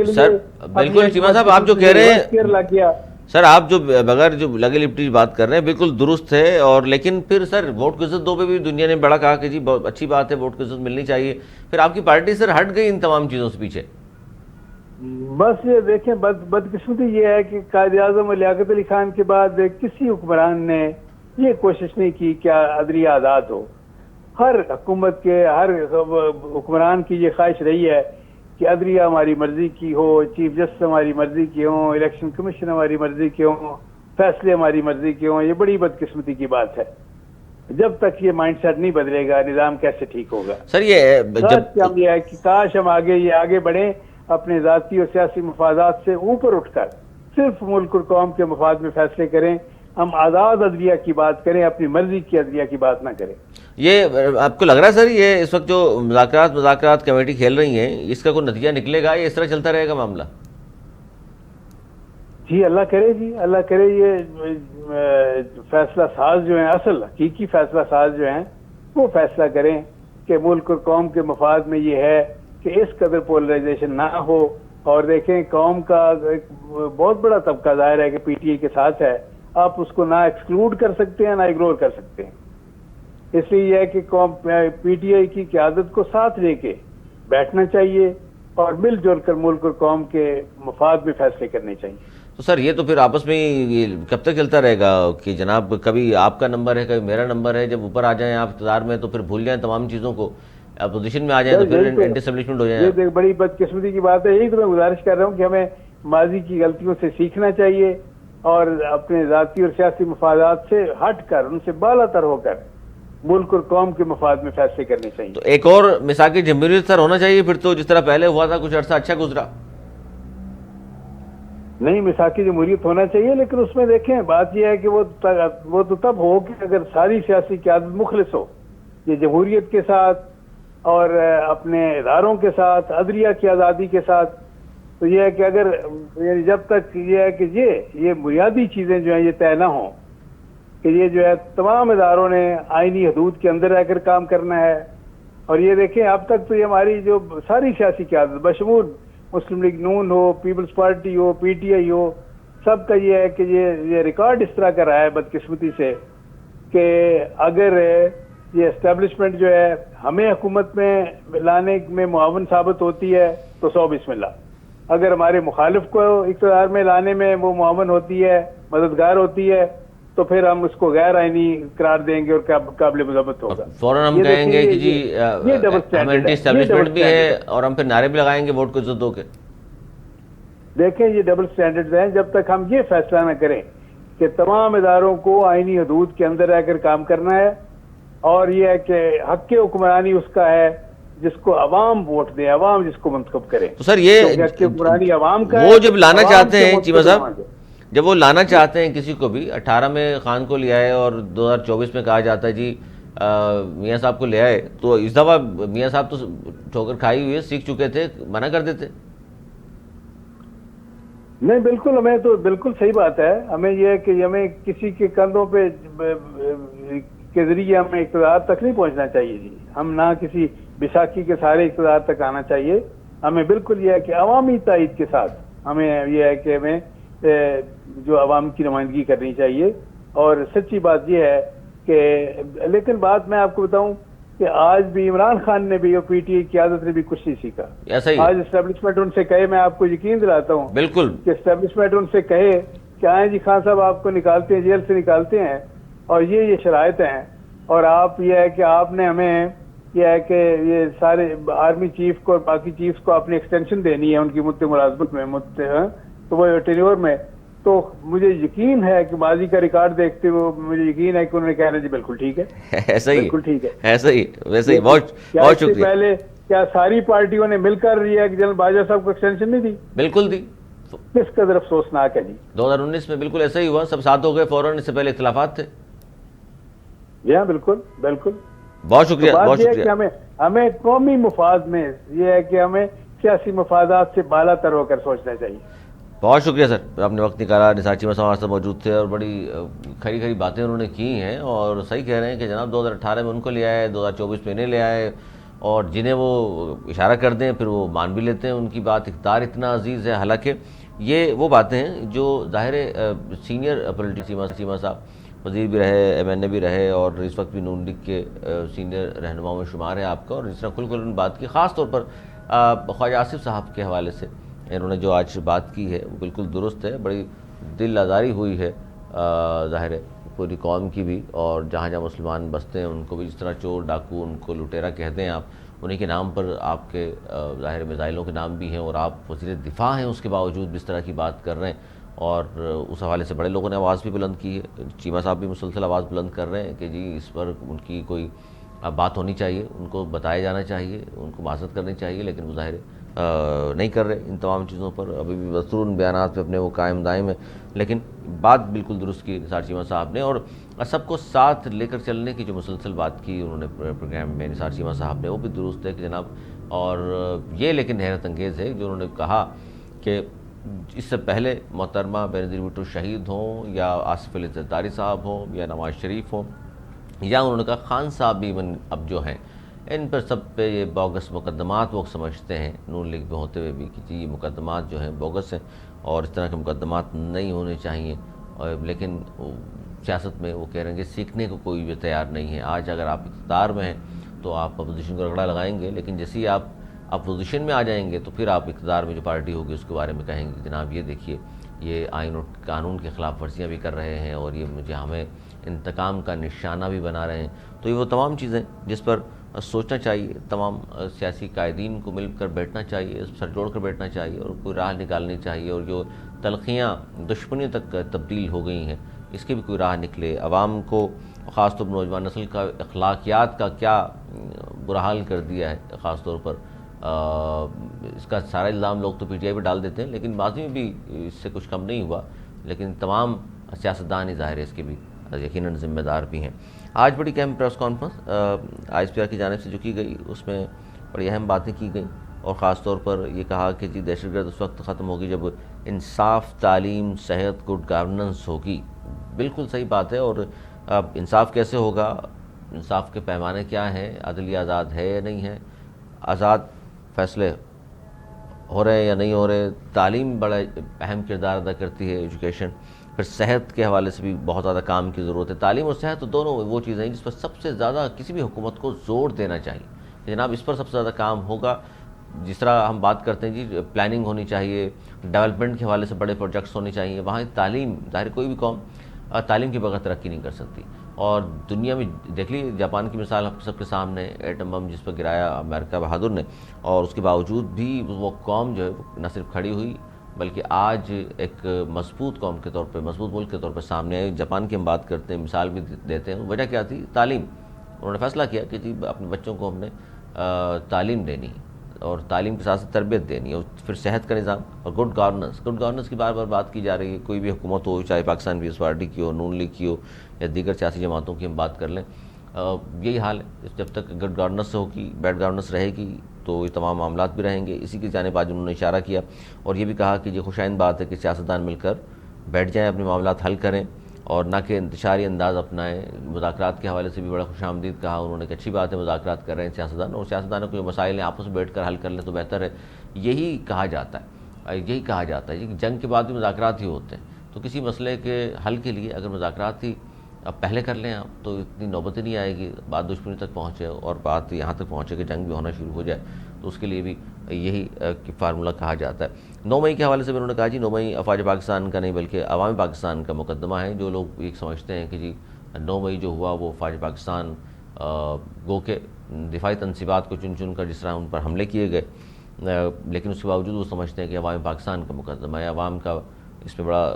سر بالکل چیمہ صاحب آپ جو کہہ رہے ہیں، لگ گیا. سر آپ جو بغیر جو لگے لپٹی بات کر رہے ہیں بالکل درست ہے. اور لیکن پھر سر ووٹ کی عزت دو پہ بھی دنیا نے بڑا کہا کہ جی بہت اچھی بات ہے، ووٹ کی عزت ملنی چاہیے. پھر آپ کی پارٹی سر ہٹ گئی ان تمام چیزوں سے پیچھے. بس یہ دیکھیں بدقسمتی یہ ہے کہ قائد اعظم لیاقت علی خان کے بعد کسی حکمران نے یہ کوشش نہیں کی کہ عدلیہ آزاد ہو. ہر حکومت کے ہر حکمران کی یہ خواہش رہی ہے کہ عدلیہ ہماری مرضی کی ہو، چیف جسٹس ہماری مرضی کی ہوں، الیکشن کمیشن ہماری مرضی کے ہوں، فیصلے ہماری مرضی کے ہوں. یہ بڑی بدقسمتی کی بات ہے. جب تک یہ مائنڈ سیٹ نہیں بدلے گا نظام کیسے ٹھیک ہوگا؟ سر یہ ہے کہ کاش ہم آگے بڑھیں اپنے ذاتی اور سیاسی مفادات سے اوپر اٹھ کر صرف ملک اور قوم کے مفاد میں فیصلے کریں. ہم آزاد عدلیہ کی بات کریں، اپنی مرضی کی عدلیہ کی بات نہ کریں. یہ آپ کو لگ رہا ہے سر یہ اس وقت جو مذاکرات کمیٹی کھیل رہی ہیں، اس کا کوئی نتیجہ نکلے گا یا اس طرح چلتا رہے گا معاملہ؟ جی اللہ کرے، اللہ کرے. یہ فیصلہ ساز جو ہیں، اصل حقیقی فیصلہ ساز جو ہیں، وہ فیصلہ کریں کہ ملک اور قوم کے مفاد میں یہ ہے کہ اس قدر پولرائزیشن نہ ہو. اور دیکھیں قوم کا ایک بہت بڑا طبقہ ظاہر ہے کہ پی ٹی آئی کے ساتھ ہے. آپ اس کو نہ ایکسکلوڈ کر سکتے ہیں نہ اگنور کر سکتے ہیں. اس لیے یہ ہے کہ پی ٹی آئی کی قیادت کو ساتھ لے کے بیٹھنا چاہیے اور مل جل کر ملک اور قوم کے مفاد میں فیصلے کرنے چاہیے. تو سر یہ تو پھر آپس میں یہ کب تک چلتا رہے گا کہ جناب کبھی آپ کا نمبر ہے کبھی میرا نمبر ہے، جب اوپر آ جائیں آپ اقتدار میں تو پھر بھول جائیں تمام چیزوں کو، اپوزیشن میں آ جائیں تو پھر اینٹی اسٹیبلشمنٹ ہو جائیں. یہ بڑی بدقسمتی کی بات ہے. یہی تو میں گزارش کر رہا ہوں کہ ہمیں ماضی کی غلطیوں سے سیکھنا چاہیے اور اپنے ذاتی اور سیاسی مفادات سے ہٹ کر، ان سے بالا تر ہو کر ملک اور قوم کے مفاد میں فیصلے کرنے چاہیے. تو ایک اور مساق جمہوریت سر ہونا چاہیے پھر تو، جس طرح پہلے ہوا تھا کچھ عرصہ اچھا گزرا. نہیں، مساقی جمہوریت ہونا چاہیے، لیکن اس میں دیکھیں بات یہ ہے کہ وہ تو تب ہو کہ اگر ساری سیاسی قیادت مخلص ہو. یہ جمہوریت کے ساتھ اور اپنے اداروں کے ساتھ، عدلیہ کی آزادی کے ساتھ. تو یہ ہے کہ اگر یعنی جب تک یہ ہے کہ یہ بنیادی چیزیں جو ہیں یہ طے نہ ہوں کہ یہ جو ہے تمام اداروں نے آئینی حدود کے اندر رہ کر کام کرنا ہے. اور یہ دیکھیں اب تک تو یہ ہماری جو ساری سیاسی قیادت بشمول مسلم لیگ نون ہو، پیپلز پارٹی ہو، پی ٹی آئی ہو، سب کا یہ ہے کہ یہ ریکارڈ اس طرح کا رہا ہے بدقسمتی سے کہ اگر یہ اسٹیبلشمنٹ جو ہے ہمیں حکومت میں لانے میں معاون ثابت ہوتی ہے تو 100 بسم اللہ. اگر ہمارے مخالف کو اقتدار میں لانے میں وہ معاون ہوتی ہے، مددگار ہوتی ہے، تو پھر ہم اس کو غیر آئینی قرار دیں گے اور قابل مذمت ہوگا. فوراً ہم یہ کہیں گے دیکھیے کہ جی یہ ڈبل ہم اسٹینڈرڈ اینٹی ہے، اسٹیبلشمنٹ بھی ہے، اور ہم پھر نعرے بھی لگائیں گے ووٹ کو عزت دو کے. دیکھیں یہ ڈبل سٹینڈرڈز ہیں. جب تک ہم یہ فیصلہ نہ کریں کہ تمام اداروں کو آئینی حدود کے اندر رہ کر کام کرنا ہے، اور یہ ہے کہ حق حکمرانی اس کا ہے جس کو عوام ووٹ دیں، عوام جس کو منتخب کرے. تو سر یہ کیونکہ حق حکمرانی عوام کا ہے، وہ جب لانا عوام چاہتے کے ہیں چیمہ منتخب صاحب، عوام کے. جب وہ لانا چاہتے ہیں کسی کو بھی 18 میں خان کو لے آئے اور 2024 میں کہا جاتا ہے جی میاں صاحب کو لے آئے، تو اس دفعہ میاں صاحب تو ٹھوکر کھائی ہوئی ہے، سیکھ چکے تھے، منع کر دیتے. نہیں بالکل، ہمیں تو بالکل صحیح بات ہے. ہمیں یہ ہے کہ ہمیں کسی کے کندھوں پہ کے ذریعے ہمیں اقتدار تک نہیں پہنچنا چاہیے جی. ہم نہ کسی بیساکھی کے سارے اقتدار تک آنا چاہیے. ہمیں بالکل یہ ہے کہ عوامی تائید کے ساتھ ہمیں یہ ہے کہ ہمیں جو عوام کی نمائندگی کرنی چاہیے. اور سچی بات یہ ہے کہ لیکن بات میں آپ کو بتاؤں کہ آج بھی عمران خان نے بھی اور پی ٹی آئی کی قیادت نے بھی کچھ نہیں سیکھا. ایسا ہی آج اسٹیبلشمنٹ ان سے کہے، میں آپ کو یقین دلاتا ہوں بالکل کہ اسٹیبلشمنٹ ان سے کہے کہ آئیں جی خان صاحب آپ کو نکالتے ہیں، جیل سے نکالتے ہیں، اور یہ شرائط ہیں، اور آپ یہ ہے کہ آپ نے ہمیں یہ ہے کہ یہ سارے آرمی چیف کو اور باقی چیفز کو اپنی ایکسٹینشن دینی ہے ان کی مدت ملازمت میں تو وہ ٹینیور میں. تو مجھے یقین ہے کہ ماضی کا ریکارڈ دیکھتے ہوئے مجھے یقین ہے کہ انہوں نے کہنا جی بالکل ٹھیک ہے، ایسا ہی بالکل ٹھیک ہے. ایسا ہی ویسے ہی. بہت کیا بہت اس سے شکریہ. پہلے کیا ساری پارٹیوں نے مل کر یہ ہے کہ جنرل باجوہ صاحب کو ایکسٹینشن نہیں دی؟ بالکل دی. کس قدر افسوسناک ہے جی. 2019 میں بالکل ایسا ہی ہوا، سب ساتھ ہو گئے فوراً، اس سے پہلے اختلافات تھے. جی ہاں بالکل بالکل. بہت شکریہ. بات بہت یہ ہے کہ شکریہ. ہمیں قومی مفاد میں یہ ہے کہ ہمیں سیاسی مفادات سے بالا تر ہو کر سوچنا چاہیے. بہت شکریہ سر، آپ نے وقت نکالا. نثار چیمہ صاحب ہمارے ساتھ موجود تھے اور بڑی کھری کھری باتیں انہوں نے کی ہیں، اور صحیح کہہ رہے ہیں کہ جناب 2018 میں ان کو لے آئے، 2024 میں انہیں لے آئے، اور جنہیں وہ اشارہ کر دیں پھر وہ مان بھی لیتے ہیں ان کی بات. اقتدار اتنا عزیز ہے. حالانکہ یہ وہ باتیں ہیں جو ظاہر سینئر پولیٹیشین چیمہ صاحب وزیر بھی رہے، ایم این اے بھی رہے، اور اس وقت بھی نون لیگ کے سینئر رہنماؤں میں شمار ہے آپ کا، اور جس طرح کھل کھل بات کی، خاص طور پر خواجہ آصف صاحب کے حوالے سے انہوں نے جو آج بات کی ہے وہ بالکل درست ہے. بڑی دل آزاری ہوئی ہے ظاہر ہے پوری قوم کی بھی، اور جہاں جہاں مسلمان بستے ہیں ان کو بھی. جس طرح چور ڈاکو ان کو لٹیرا کہتے ہیں آپ، انہیں کے نام پر آپ کے ظاہر میزائلوں کے نام بھی ہیں، اور آپ وزیر دفاع ہیں اس کے باوجود بھی اس طرح کی بات کر رہے ہیں. اور اس حوالے سے بڑے لوگوں نے آواز بھی بلند کی ہے. چیمہ صاحب بھی مسلسل آواز بلند کر رہے ہیں کہ جی اس پر ان کی کوئی بات ہونی چاہیے، ان کو بتایا جانا چاہیے، ان کو معذرت کرنی چاہیے، لیکن وہ ظاہر نہیں کر رہے ان تمام چیزوں پر. ابھی بھی مستور بیانات پہ اپنے وہ قائم دائم ہے. لیکن بات بالکل درست کی نثار چیمہ صاحب نے، اور سب کو ساتھ لے کر چلنے کی جو مسلسل بات کی انہوں نے پروگرام میں نثار چیمہ صاحب نے، وہ بھی درست ہے کہ جناب. اور یہ لیکن حیرت انگیز ہے جو انہوں نے کہا کہ اس سے پہلے محترمہ بینظیر بھٹو شہید ہوں، یا آصف علی زرداری صاحب ہوں، یا نواز شریف ہوں، یا انہوں نے کہا خان صاحب بھی اب جو ہیں ان پر سب پہ یہ بوگس مقدمات وہ سمجھتے ہیں نون لیگ میں ہوتے ہوئے بھی کہ جی یہ مقدمات جو ہیں بوگس ہیں، اور اس طرح کے مقدمات نہیں ہونے چاہیے. لیکن سیاست میں وہ کہہ رہے ہیں کہ سیکھنے کو کوئی بھی تیار نہیں ہے. آج اگر آپ اقتدار میں ہیں تو آپ اپوزیشن کو رگڑا لگائیں گے، لیکن جیسے ہی آپ اپوزیشن میں آ جائیں گے تو پھر آپ اقتدار میں جو پارٹی ہوگی اس کے بارے میں کہیں گے جناب یہ دیکھیے یہ آئین اور قانون کے خلاف ورزیاں بھی کر رہے ہیں، اور یہ مجھے ہمیں انتقام کا نشانہ بھی بنا رہے ہیں. تو یہ وہ تمام چیزیں جس پر سوچنا چاہیے، تمام سیاسی قائدین کو مل کر بیٹھنا چاہیے، سر جوڑ کر بیٹھنا چاہیے، اور کوئی راہ نکالنی چاہیے. اور جو تلخیاں دشمنی تک تبدیل ہو گئی ہیں اس کی بھی کوئی راہ نکلے. عوام کو خاص طور پر نوجوان نسل کا اخلاقیات کا کیا برا حال کر دیا ہے، خاص طور پر اس کا سارا الزام لوگ تو پی ٹی آئی پہ ڈال دیتے ہیں، لیکن ماضی میں بھی اس سے کچھ کم نہیں ہوا. لیکن تمام سیاستدان ہی ظاہر ہے اس کے بھی یقیناً ذمہ دار بھی ہیں. آج بڑی اہم press conference I S P R کی جانب سے جو کی گئی اس میں بڑی اہم باتیں کی گئیں، اور خاص طور پر یہ کہا کہ جی دہشت گرد اس وقت ختم ہوگی جب انصاف، تعلیم، صحت، گڈ گورننس ہوگی. بالکل صحیح بات ہے. اور انصاف کیسے ہوگا، انصاف کے پیمانے کیا ہیں، عدلیہ آزاد ہے یا نہیں ہے، آزاد فیصلے ہو رہے ہیں یا نہیں ہو رہے. تعلیم بڑا اہم کردار ادا کرتی ہے، ایجوکیشن. پھر صحت کے حوالے سے بھی بہت زیادہ کام کی ضرورت ہے. تعلیم اور صحت دونوں وہ چیزیں ہیں جس پر سب سے زیادہ کسی بھی حکومت کو زور دینا چاہیے کہ جناب اس پر سب سے زیادہ کام ہوگا. جس طرح ہم بات کرتے ہیں جی پلاننگ ہونی چاہیے، ڈیولپمنٹ کے حوالے سے بڑے پروجیکٹس ہونے چاہیے، وہاں تعلیم، ظاہر کوئی بھی قوم تعلیم کے بغیر ترقی نہیں کر سکتی. اور دنیا میں دیکھ لیجیے جاپان کی مثال ہم سب کے سامنے، ایٹم بم جس پر گرایا امریکہ بہادر نے، اور اس کے باوجود بھی وہ قوم جو ہے نہ صرف کھڑی ہوئی بلکہ آج ایک مضبوط قوم کے طور پہ، مضبوط ملک کے طور پہ سامنے آئی. جاپان کی ہم بات کرتے ہیں، مثال بھی دیتے ہیں، وجہ کیا تھی؟ تعلیم. انہوں نے فیصلہ کیا کہ جی اپنے بچوں کو ہم نے تعلیم دینی اور تعلیم کے ساتھ ساتھ تربیت دینی، اور پھر صحت کا نظام اور گڈ گورننس کی بار بار بات کی جا رہی ہے. کوئی بھی حکومت ہو، چاہے پاکستان پیپلز پارٹی کی ہو، نون لیگ کی ہو، یا دیگر سیاسی جماعتوں کی ہم بات کر لیں، یہی حال ہے. جب تک گڈ گورننس ہوگی، بیڈ گورننس رہے گی تو یہ تمام معاملات بھی رہیں گے. اسی کی جانب آج انہوں نے اشارہ کیا اور یہ بھی کہا کہ یہ خوشائند بات ہے کہ سیاستدان مل کر بیٹھ جائیں، اپنے معاملات حل کریں اور نہ کہ انتشاری انداز اپنائیں. مذاکرات کے حوالے سے بھی بڑا خوش آمدید کہا انہوں نے کہ اچھی بات ہے مذاکرات کر رہے ہیں سیاستدان، اور سیاستدانوں کو جو مسائل ہیں آپس میں بیٹھ کر حل کر لیں تو بہتر ہے. یہی کہا جاتا ہے کہ جنگ کے بعد بھی مذاکرات ہی ہوتے ہیں. تو کسی مسئلے کے حل کے لیے اگر مذاکرات ہی اب پہلے کر لیں آپ تو اتنی نوبت نہیں آئے گی، بات دشمنی تک پہنچے اور بات یہاں تک پہنچے کہ جنگ بھی ہونا شروع ہو جائے. تو اس کے لیے بھی یہی فارمولہ کہا جاتا ہے. 9 مئی کے حوالے سے بھی انہوں نے کہا جی 9 مئی افواج پاکستان کا نہیں بلکہ عوام پاکستان کا مقدمہ ہے. جو لوگ یہ سمجھتے ہیں کہ جی 9 مئی جو ہوا وہ افواج پاکستان گو کہ دفاعی تنصیبات کو چن کر جس طرح ان پر حملے کیے گئے، لیکن اس کے باوجود وہ سمجھتے ہیں کہ عوام پاکستان کا مقدمہ ہے. عوام کا اس میں بڑا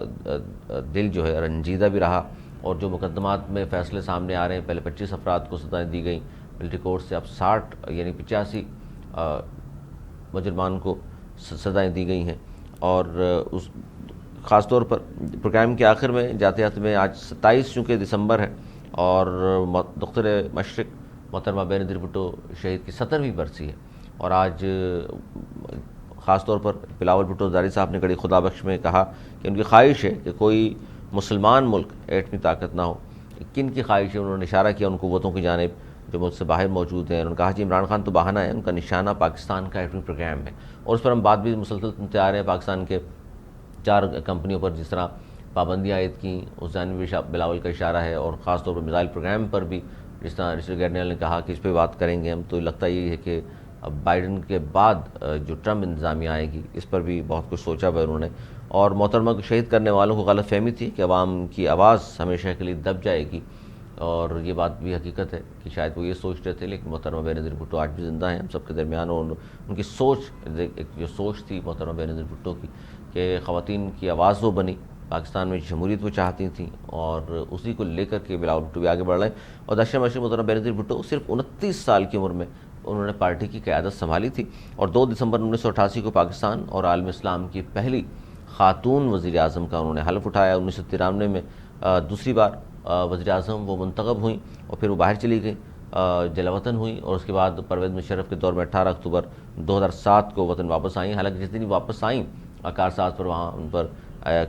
دل جو ہے رنجیدہ بھی رہا، اور جو مقدمات میں فیصلے سامنے آ رہے ہیں، پہلے 25 افراد کو سزائیں دی گئیں ملٹری کورٹ سے، اب 60 یعنی 85 مجرمان کو سزائیں دی گئی ہیں. اور اس خاص طور پر پروگرام کے آخر میں جاتے میں آج 27 چونکہ دسمبر ہے اور دختر مشرق محترمہ بے نظیر بھٹو شہید کی 70ویں برسی ہے، اور آج خاص طور پر بلاول بھٹو زرداری صاحب نے کڑی خدا بخش میں کہا کہ ان کی خواہش ہے کہ کوئی مسلمان ملک ایٹمی طاقت نہ ہو. کن کی خواہش ہے؟ انہوں نے اشارہ کیا ان قوتوں کی جانب جو ملک سے باہر موجود ہیں. انہوں نے کہا جی عمران خان تو بہانہ ہے، ان کا نشانہ پاکستان کا ایٹمی پروگرام ہے، اور اس پر ہم بات بھی مسلسل سنتے آ رہے ہیں. پاکستان کے 4 کمپنیوں پر جس طرح پابندیاں عائد کیں، اس جانب بھی بلاول کا اشارہ ہے، اور خاص طور پر میزائل پروگرام پر بھی جس طرح رچرڈ گرنیل نے کہا کہ اس پہ بات کریں گے ہم. تو لگتا یہی ہے کہ اب بائیڈن کے بعد جو ٹرمپ انتظامیہ آئے گی اس پر بھی بہت کچھ سوچا ہے انہوں نے. اور محترمہ کو شہید کرنے والوں کو غلط فہمی تھی کہ عوام کی آواز ہمیشہ کے لیے دب جائے گی، اور یہ بات بھی حقیقت ہے کہ شاید وہ یہ سوچتے تھے، لیکن محترمہ بے نظیر بھٹو آج بھی زندہ ہیں ہم سب کے درمیان. اور ان کی سوچ، ایک جو سوچ تھی محترمہ بے نظیر بھٹو کی کہ خواتین کی آواز وہ بنی، پاکستان میں جمہوریت وہ چاہتی تھیں، اور اسی کو لے کر کے بلاول بھٹو بھی آگے بڑھ رہے ہیں. اور دہشت مشرق محترمہ بے نظیر بھٹو صرف 29 سال کی عمر میں انہوں نے پارٹی کی قیادت سنبھالی تھی، اور 2 دسمبر 1988 کو پاکستان اور عالم اسلام کی پہلی خاتون وزیر اعظم کا انہوں نے حلف اٹھایا. 1993 میں دوسری بار وزیر اعظم وہ منتخب ہوئیں، اور پھر وہ باہر چلی گئیں، جلا وطن ہوئیں، اور اس کے بعد پرویز مشرف کے دور میں 18 اکتوبر 2007 کو وطن واپس آئیں. حالانکہ جس دن واپس آئیں کارساز پر وہاں ان پر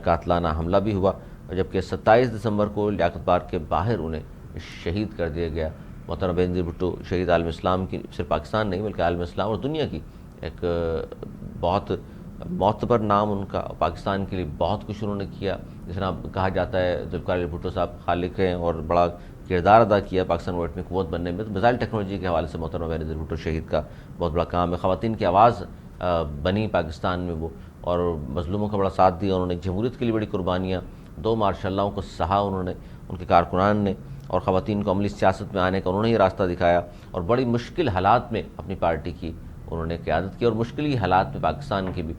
قاتلانہ حملہ بھی ہوا، جبکہ 27 دسمبر کو لیاقت پارک کے باہر انہیں شہید کر دیا گیا. محترمہ بے نظیر بھٹو شہید عالم اسلام کی، صرف پاکستان نہیں بلکہ عالم اسلام اور دنیا کی ایک بہت معتبر نام ان کا. پاکستان کے لیے بہت کچھ انہوں نے کیا. جس طرح کہا جاتا ہے ذوالفقار علی بھٹو صاحب خالق ہیں اور بڑا کردار ادا کیا پاکستان کو ایٹمی قوت بننے میں. تو میزائل ٹیکنالوجی کے حوالے سے محترمہ بے نظیر بھٹو شہید کا بہت بڑا کام ہے. خواتین کی آواز بنی پاکستان میں وہ، اور مظلوموں کا بڑا ساتھ دیا انہوں نے. جمہوریت کے لیے بڑی قربانیاں، 2 مارشاء اللہ کو سہا انہوں نے، ان کے کارکنان نے، اور خواتین کو عملی سیاست میں آنے کا انہوں نے یہ راستہ دکھایا، اور بڑی مشکل حالات میں اپنی پارٹی کی انہوں نے قیادت کی، اور مشکل ہی حالات میں پاکستان کی بھی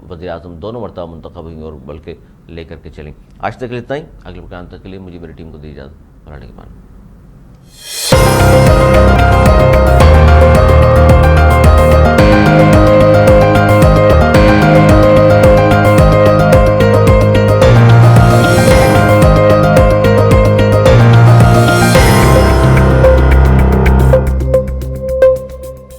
وزیر اعظم 2 مرتبہ منتخب ہوئیں اور بلکہ لے کر کے چلیں. آج تک کے لیے اتنا ہی. اگلے پروگرام تک کے لیے مجھے میری ٹیم کو دی اجازت. اللہ کے